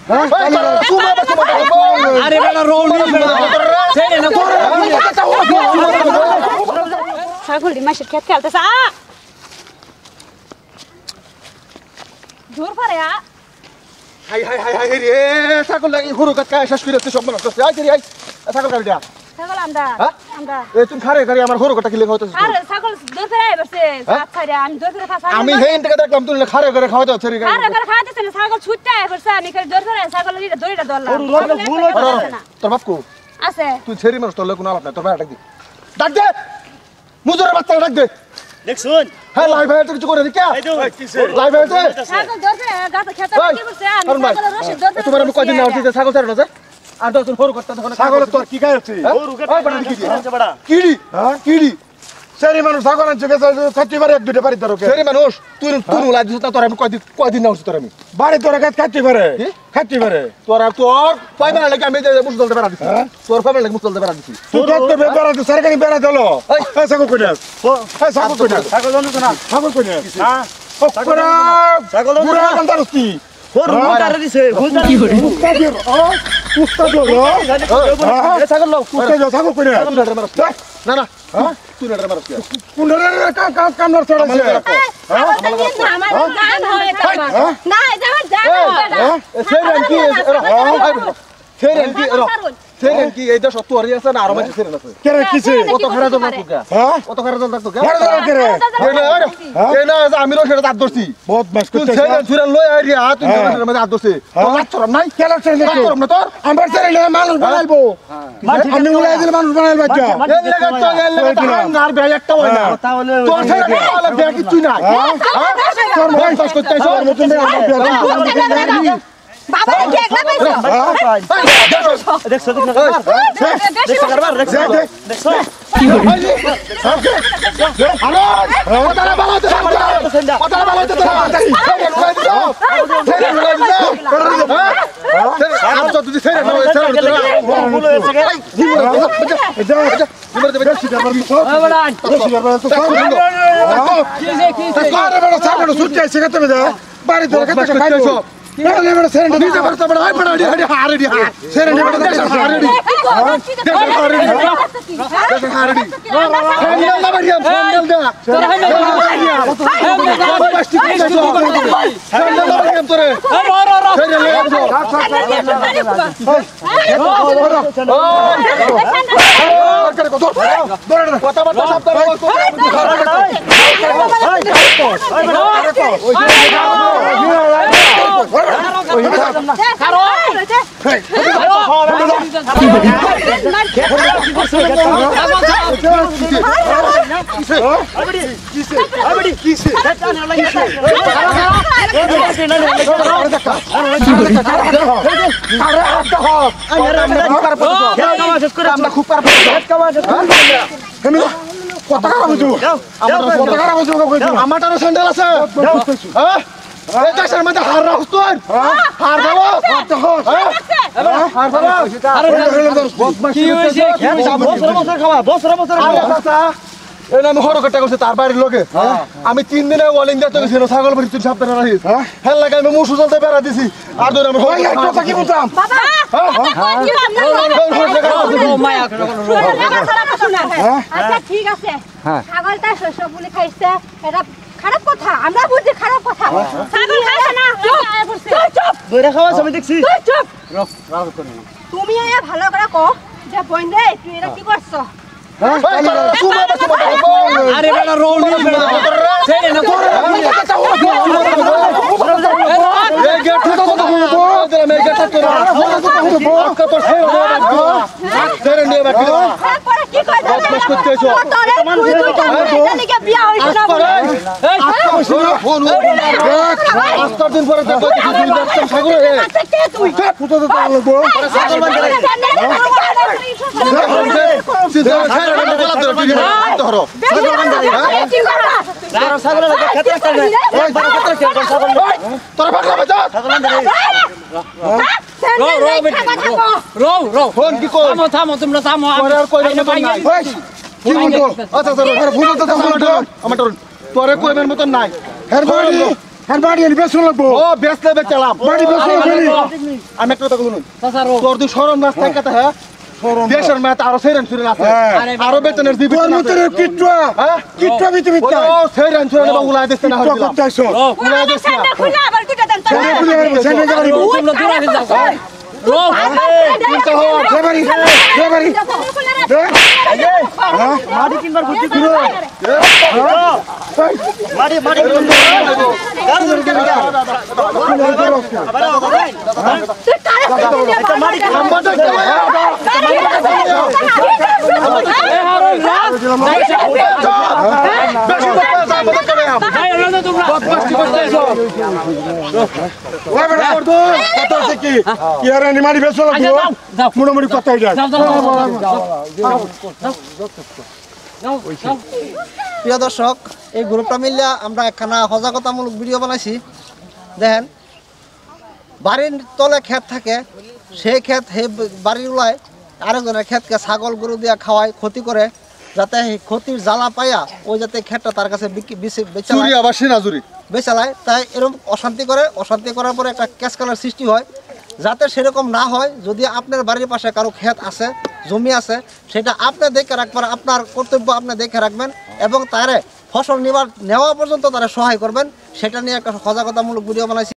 হ্যাঁ আরে বেটা রোল নি ছেড়ে না তোর ছাগলটি মাছের খেত খেলতেছে জোর পারে হাই হাই হাই হাই রে ছাগল লাগি হুরু কাকা শেষ করে সব মনে করছে আই রে আই ছাগল কাবিটা ছাগল আমরা তুমি খারে খারে আমার হুরু কাটা কি লেখা হইতাছে আরে ছাগল দূর ফেরে আইবছে ভাত খাইরা আমি দূর ফেরে খাসা আমি হেন থেকে দেখলাম তুমি খারে খারে খাওয়াতে হচ্ছে রে খারে খারে খাইতেছ না ছাগল ছুটতে আইবছে আমি খালি দূর ফেরে ছাগল লিটা দড়িটা ধরলাম তোর বাপ কো আছে তুই ছেড়ি মানুষ তোর লোক না আলাপ না তোর ভাই ডাক দে মুজুরের বাচ্চা ডাক দে দেখছুন হ্যাঁ লাইভ ভাই কিছু করে দি কে লাইভ ভাই ছাগল দূর ফেরে গাছ খেতে কি করছে আমি ছাগল রশি দূর ফেরে তোমার আমি কয়দিন না হচ্ছে ছাগল ছাড়ো না যে আর তো হুরু কাটা তখন ছাগল তোর কি গায় হচ্ছে গরু কাটা বড়া কিড়ি হ্যাঁ কিড়ি সেরি মানুষ ছাগল আনছে গেছে খাইতে পারে এক দুইটা বাড়ি তোর ছেড়ি মানুষ তুই তুই লাইভ দিছ তোর আমি কয়দিন না হচ্ছে তোর আমি বাড়ি তোর কাছে খাইতে পারে তোর পাইবার লাগে আমি মুছ চলতে পারা দিছি তোর পাইবার লাগে মুছ চলতে পারা দিছি তুই তো বেড়া তো সরকারি বেড়া দিলো এই ছাগল কই নাস এই ছাগল কই নাস ছাগল জানো না ছাগল কই নাস হ্যাঁ ওকরা ছাগল বুড়া কান্দারস্তি গরু কাটা দিছে উস্তাদ ছাগল লও ছাগল কই নাস না না তুই না মারছ কে কুন্ডারে কামনার চড়াছে আমার জান হয় না যাওয়ার জান সেরেন কি সেরেন কি এইটা সত্য আর আছে না আর মানে সেরেন আছে কেরে কিছে কত খারাপ জল লাগতো কে হ্যাঁ কত খারাপ জল লাগতো কে কেরে আমি রোজ দাঁত ধরছি বহুত মাস তুই করতে সেরেন সুরেন লই আই রিয়া তুই সেরেন মধ্যে দাঁত ধরছি তোর লাচ্ছরম নাই কেলা ছেলে লাচ্ছরম না তোর আমার ছেলে মানুষ বানাইবো আমি উলাই দিলে মানুষ বানাইল বাচ্চা এর লাগা তো এর লাগা আর ভাই একটা হয় না তাহলে তোর সেরেন আলাদা ভাই কিছুই নাই তোর ভাই পাস করতে তোর মতন বাবা কি একলা পাইছো দেখছ কারবার দেখছ কি হলো হ্যালো কথাটা বলতে কথাটা বলতে তোরা আপ তো তুই ছেড়ে নাও ছেড়ে তোরা ভুল হয়েছে বাড়ি তোর কাছে খাইছো বড় সেরেন্ডি নিজে করতে বড় হয় বড় হাড়ি হাড়ি সেরেন্ডি বড় দেশ হাড়ি দেশ হাড়ি দেশ হাড়ি ফোন না মারিয়াম ফোন দে তোরা হয় না বাস্তি কি যাইছো ফোন না মারিয়াম তোরে সেরে লে আমজো কথা বার্তা শব্দ আমারও স্যান্ডেল আছে এই দেশের মধ্যে হার রাখছ তুই হার দাও হার দাও আরে কি হইছে বছর খাওয়া বছর এই নাম হরো কাটা করছে তার বাড়ির লোকে আমি 3 দিনে ওয়াল ইন্ডিয়া তো গেছি ছাগল বাড়ি তুই সাপ ধরে রাখিস হ্যাঁ লাগে আমি মুসু চলতে বেড়া দিছি আর ধরে আমি ওই একটা কথা কি বলতাম বাবা আচ্ছা ঠিক আছে ছাগলটা শস্য বলে খাইছে এটা খারাপ কথা আমরা বুঝি খারাপ কথা ছাগল খাইছে না চুপ দইরা খাওয়া সবাই দেখছি চুপ তুমি আয়া ভালো করে কও যে বইন রে তুই এটা কি করছ আরে বেটা রোল নি ছেড়ে না তোর এই গেট তো তো মে গেট তো তো তো সেরে নিয়ে বাকি পরে কি কই বস করতেছো তোরে তুই লিগে বিয়া হইছ না ফোন আস্তার দিন পরে দেখো তুই দেখছ ছাগল হে তুই ফুটো তো লাগবো ছাগল বান্ধে সিধা ছাড়া না বলা তোর বিড়ি ধরো ছাগল বান্ধে ছাগল লাগে খেতে খেতে একবার খেতে খেতে ছাগল তোর ভাগলা বাজা ছাগল বান্ধে রো ফোন কি কই থামো তোমরা থামো পরে আর কইবেন মতন নাই কি বলবো আচ্ছা আচ্ছা আরে ফুল তো আমার তোরে কইবেন মতন নাই এর বাড়ি আর বাড়ি এনে বেশ লাগবো ও বেচলে বেচালাম বাড়ি বেশ লাগবো আমি একটা কথা বলুন চাচা রো তোর তুই সরম না থাকে তা হ্যাঁ দেশের মেয়ে আরো সেরেন সুরেন আছে আরো বেতনের দিবি তোর মতো কিট্টু হ্যাঁ কিট্টু বিতে বিতে ও সেরেন সুরেন বা উলাই দিছ না কিট্টু করতে আইছো উলাই দিছ না খুলে আবার দুটো দেন তো ছেড়ে খুলে গেল ছেড়ে গেল তোমরা দূর আগে যাও রো জেবারি জেবারি মাটি কিনবার বুদ্ধি করো মাটি মাটি এ হারো রাত ভাই হলো তোমরা ওই বেটা কত আছে কি কি আর নিমারি বেশ লাগবো মোটামুটি কত হয়ে যায় যাও প্রিয় দর্শক এই গ্রুপটা মিলিয়া আমরা একখানা সজাগতামূলক ভিডিও বানাইছি দেখেন বাড়ির তলে ক্ষেত থাকে সেই ক্ষেত সেই বাড়ির ওলায় আরেকজনের ক্ষেতকে ছাগল গরু দিয়া খাওয়ায় ক্ষতি করে যাতে সেই ক্ষতির জ্বালা পাইয়া ওই যাতে ক্ষেতটা তার কাছে চুরি আবার সিনাজুরি বেচালায় তাই এরকম অশান্তি করে অশান্তি করার পরে একটা ক্যাশকালার সৃষ্টি হয় যাতে সেরকম না হয় যদি আপনার বাড়ির পাশে কারো ক্ষেত আছে জমি আছে সেটা আপনি দেখে রাখবেন আপনার কর্তব্য আপনি দেখে রাখবেন এবং তারে ফসল নেওয়া পর্যন্ত তারা সহায় করবেন সেটা নিয়ে একটা সজাগতামূলক ভিডিও বানাইছি